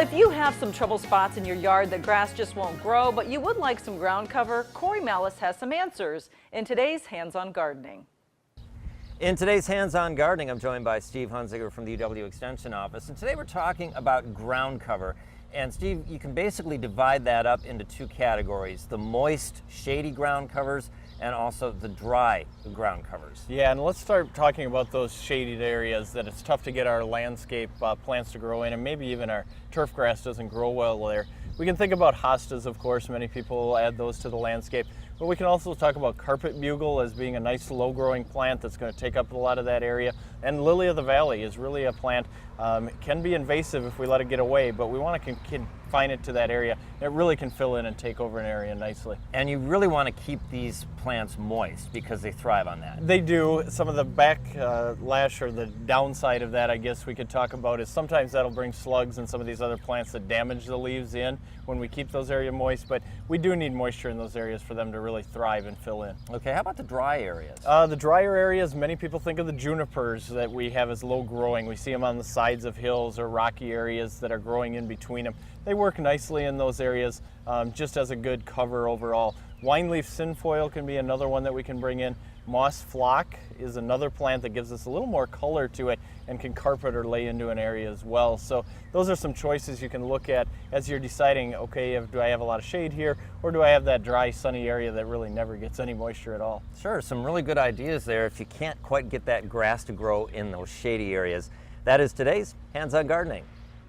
if you have some trouble spots in your yard that grass just won't grow, but you would like some ground cover, Corey Malice has some answers in today's Hands-On Gardening. In today's Hands-On Gardening, I'm joined by Steve Hunziger from the UW Extension Office, and today we're talking about ground cover. And Steve, you can basically divide that up into two categories: the moist, shady ground covers and also the dry ground covers. Yeah, and let's start talking about those shaded areas that it's tough to get our landscape plants to grow in, and maybe even our turf grass doesn't grow well there. We can think about hostas, of course. Many people add those to the landscape. But we can also talk about carpet bugle as being a nice low-growing plant that's going to take up a lot of that area. And lily of the valley is really a plant. It can be invasive if we let it get away, but we want to confine it to that area. It really can fill in and take over an area nicely. And you really want to keep these plants moist because they thrive on that. They do. Some of the backlash or the downside of that, I guess we could talk about, is sometimes that'll bring slugs and some of these other plants that damage the leaves in when we keep those areas moist, but we do need moisture in those areas for them to really thrive and fill in. Okay, how about the dry areas? The drier areas, many people think of the junipers that we have as low growing. We see them on the sides of hills or rocky areas that are growing in between them. They work nicely in those areas just as a good cover overall. Wine leaf cinfoil can be another one that we can bring in. Moss flock is another plant that gives us a little more color to it and can carpet or lay into an area as well. So those are some choices you can look at as you're deciding, okay, do I have a lot of shade here, or do I have that dry, sunny area that really never gets any moisture at all? Sure, some really good ideas there if you can't quite get that grass to grow in those shady areas. That is today's Hands-On Gardening.